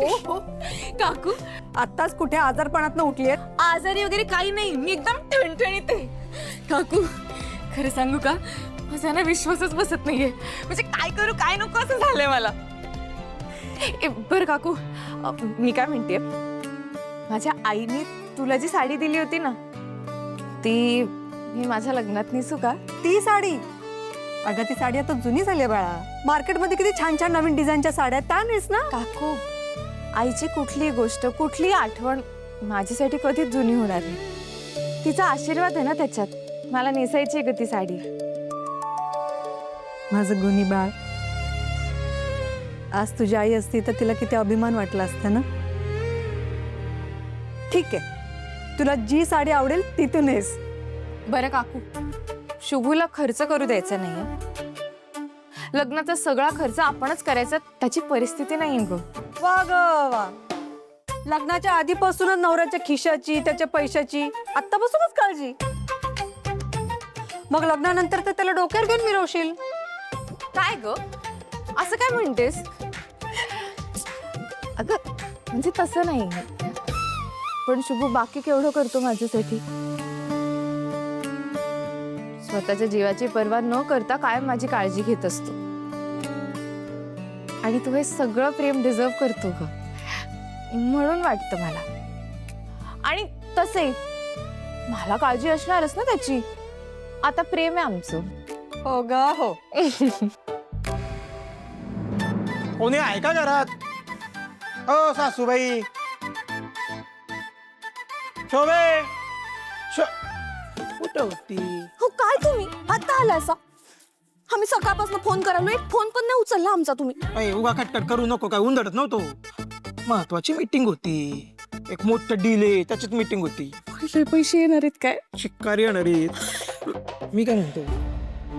हो काकू, आत्ताच कुठे आजारपणातनं उठलीये? आजारी वगैरे काही नाही, मी एकदम ठणठणीत आहे. काकू खरं सांगू का, माझा ना विश्वासच बसत नाहीये. म्हणजे काय करू काय नको असं झालंय मला. बरं काकू, मी काय म्हणते, माझ्या आईने तुला जी साडी दिली होती ना, ती मी माझ्या लग्नात नेसू का? ती साडी? अगं ती साडी आता जुनी झाली बाळा. मार्केटमध्ये किती छान छान नवीन डिझाईनच्या साड्या आहेत, त्या नेस ना. काकू, आईची कुठली गोष्ट कुठली आठवण माझ्यासाठी कधीच जुनी होणार नाही. तिचा आशीर्वाद आहे ना त्याच्यात. मला नेसायची आहे ग ती साडी. माझं गुणी बाळ, आज तुझी आई असती तर तिला किती अभिमान वाटला असता ना. ठीक आहे, तुला जी साडी आवडेल ती तू नेस. बरं काकू, शुभूला खर्च करू द्यायचा नाहीये. लग्नाचा सगळा खर्च आपणच करायचा, त्याची परिस्थिती नाही ग. वा ग वा, लग्नाच्या आधीपासूनच नवऱ्याच्या खिशाची, त्याच्या पैशाची आत्तापासूनच काळजी. मग लग्नानंतर तर त्याला डोक्यावर घेऊन मिरवशील. काय ग असं काय म्हणतेस? अगं म्हणजे तसं नाही, पण शुभू बाकी केवढं करतो माझ्यासाठी. स्वतःच्या जीवाची पर्वा न करता कायम माझी काळजी घेत असतो. आणि तो हे सगळं प्रेम डिझर्व करतो ग, म्हणून वाटतं मला. आणि तसे मला काळजी असणारच ना त्याची. आता प्रेम आहे आमचं. हो ग हो. कोणी आहे का घरात? ओ सासूबाई, शोभे, कुठं होती? हो काय तुम्ही आता आला असा? आम्ही सकाळपासून फोन करायलो, एक फोन पण नाही उचलला आमचा तुम्ही. अय उगा कटकट करू नको, काय उंदडत नव्हतो. महत्वाची मीटिंग होती, एक मोठं डील आहे, त्याच्यात मीटिंग होती. पैसे येणार आहेत काय? शिक्कारी येणार आहेत. मी काय म्हणतो,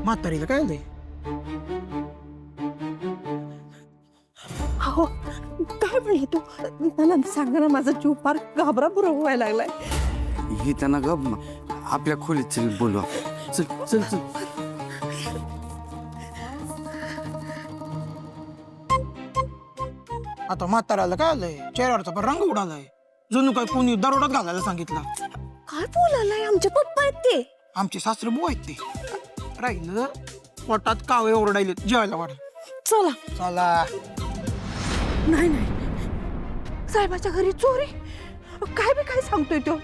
म्हातारीला काय आलंय? हो काय म्हणले तू? मला सांग ना, माझा जीव फार घाबरापुरा व्हायला लागलाय. हे त्यांना ग आपल्या खोलीत चल बोलू आपण. चल चल चल. आता म्हाताऱ्याला काय आलंय? चेहऱ्यावरचा पण रंग उडालाय. जणू काय कोणी दरोडात घालायला सांगितला. काय बोलायलाय? आमचे पप्पा आहेत ते. आमचे सासरे बुवा आहेत ते. राहिलं पोटात कावळे ओरडायले, जेवायला वाढ. चला. चला. नाही नाही, साहेबाच्या घरी चोरी? काय बी काय सांगतोय तो?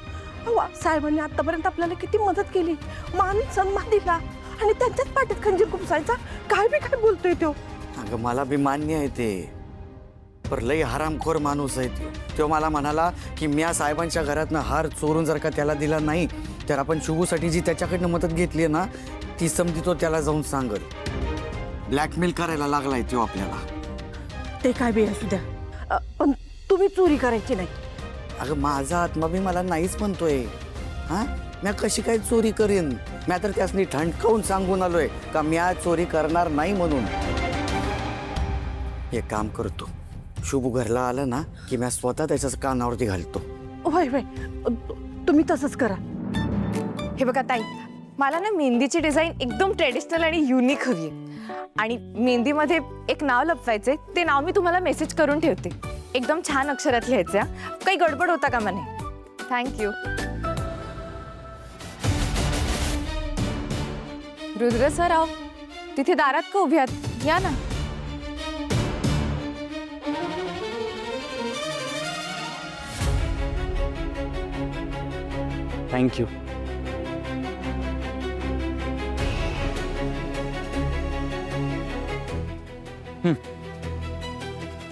साहेबांनी आतापर्यंत आपल्याला किती मदत केली, मान सन्मान दिला, आणि त्यांच्याच पाठीत खंजीर खुपसायचा. काय बी काय बोलतोय तो? अगं मला बी मान्य आहे ते, पर लई हरामखोर माणूस आहे तो. मला म्हणाला की मी साहेबांच्या घरातनं हार चोरून जर का त्याला दिला नाही तर आपण शुभूसाठी जी त्याच्याकडनं मदत घेतली आहे ना, ती समजी तो त्याला जाऊन सांगल. ब्लॅकमेल करायला लागलाय तो आपल्याला. ते काय बी असू द्या, पण तुम्ही चोरी करायची नाही. अगं माझा आत्मा बी मला नाहीच म्हणतोय. हा, मी कशी काय चोरी करेन? मी तर त्यासनी ठणकावून सांगून आलोय का मी आज चोरी करणार नाही म्हणून. एक काम करतो, शुभू घरला आलं ना की मी स्वतः त्याच्याच कानावरती घालतो. होय होय, तुम्ही तसंच करा. हे बघा ताई, मला ना मेहंदीची डिझाईन एकदम ट्रेडिशनल आणि युनिक हवी आहे. आणि मेहंदीमध्ये एक नाव लपवायचंय, ते नाव मी तुम्हाला मेसेज करून ठेवते. एकदम छान अक्षरात लिहायचं. काही गडबड होता का म्हणे. थँक्यू. रुद्र सर आहो, तिथे दारात का उभे आहात? या ना. थँक्यू.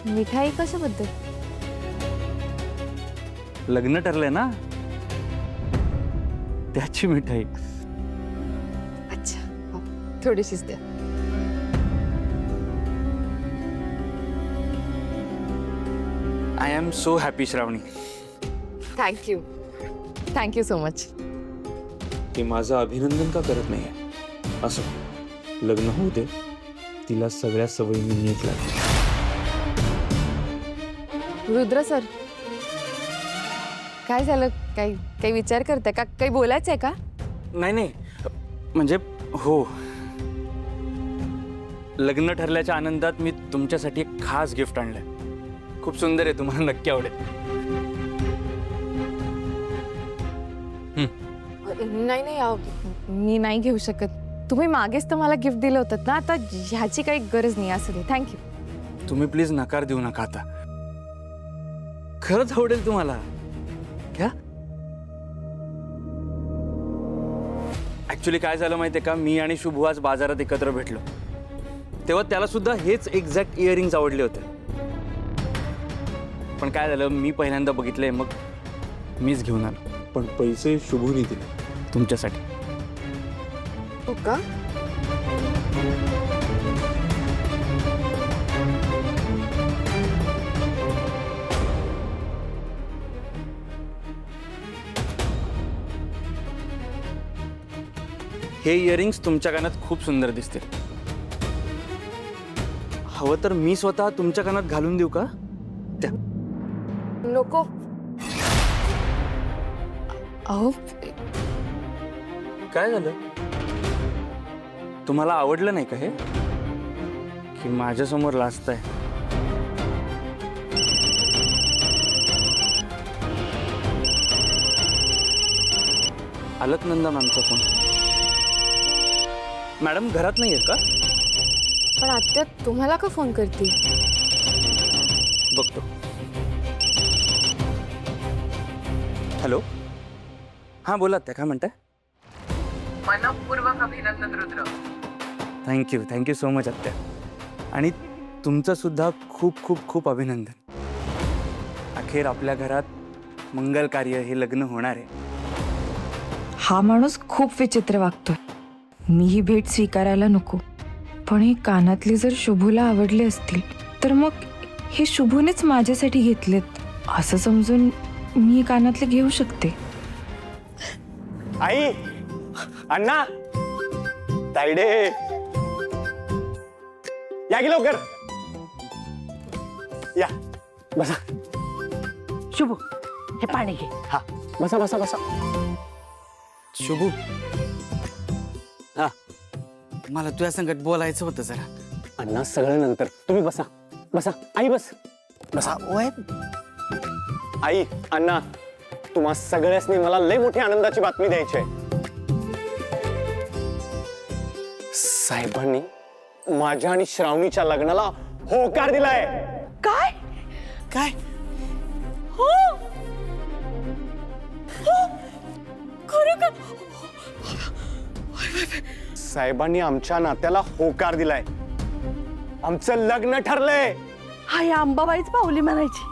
मिठाई कशाबद्दल? लग्न ठरलंय ना, त्याची मिठाई. अच्छा, हो, थोडीशीच द्या. I am so happy Shravani. Thank you, thank you so much. ते माझं अभिनंदन का करत नाहीये? असं लग्न होऊ दे, तिला सगळ्या सवयी मी नीट लागली. रुद्र सर, काय झालं? काही विचार करताय का? काही बोलायचंय का? नाही नाही, म्हणजे हो, लग्न ठरल्याच्या आनंदात मी तुमच्यासाठी एक खास गिफ्ट आणलंय. खूप सुंदर आहे, तुम्हाला नक्की आवडेल. नाही नाही मी नाही घेऊ शकत. तुम्ही मागेच तर मला गिफ्ट दिलं होतं ना, आता ह्याची काही गरज नाही. असू दे, थँक्यू. तुम्ही प्लीज नकार देऊ नका आता. खरंच आवडेल तुम्हाला. घ्या. ऍक्च्युली काय झालं माहितीये का, मी आणि शुभू आज बाजारात एकत्र भेटलो, तेव्हा त्याला सुद्धा हेच एक्झॅक्ट इयरिंग्स आवडले होते. पण काय झालं, मी पहिल्यांदा बघितले, मग मीच घेऊन आलो पण पैसे शुभूने दिले. तुमच्यासाठी. हो का? हे इयरिंग्स तुमच्या कानात खूप सुंदर दिसतील. हवं तर मी स्वतः तुमच्या कानात घालून देऊ का? त्या नको. अहो काय झालं, तुम्हाला आवडलं नाही का हे, की माझ्यासमोर लाजताय? आलत नंदा मॅमचा फोन. मॅडम घरात नाही आहेत का? पण आत्या तुम्हाला का फोन करते? बघतो. हॅलो, हां बोला. त्या काय म्हणताय? मनपूर्वक अभिनंदन रुद्र. थँक्यू सो मच आत्या. आणि तुमचं सुद्धा खूप खूप खूप अभिनंदन. अखेर आपल्या घरात मंगल कार्य, हे लग्न होणार आहे. हा माणूस खूप विचित्र वागतोय. मी ही भेट स्वीकारायला नको, पण हे कानातले जर शुभूला आवडले असतील तर मग हे शुभूनेच माझ्यासाठी घेतलेत असं समजून मी हे कानातले घेऊ शकते. आई, अण्णा, तायडे, या की लवकर. या बसा. शुभू, हे पाणी घे. हा, बसा बसा बसा. शुभू, हा मला तुझ्या संगत बोलायचं होतं जरा. अण्णा, सगळं नंतर. तुम्ही बसा बसा. आई बस बसा. ओय, आई, अण्णा, तुम्हा सगळ्यांनी मला लय मोठी आनंदाची बातमी द्यायची आहे. साहेबांनी माझ्या आणि श्रावणीच्या लग्नाला होकार दिलाय. काय? काय? साहेबांनी आमच्या नात्याला होकार दिलाय. आमचं लग्न ठरलंय. हा, या अंबाबाईच पावली म्हणायची.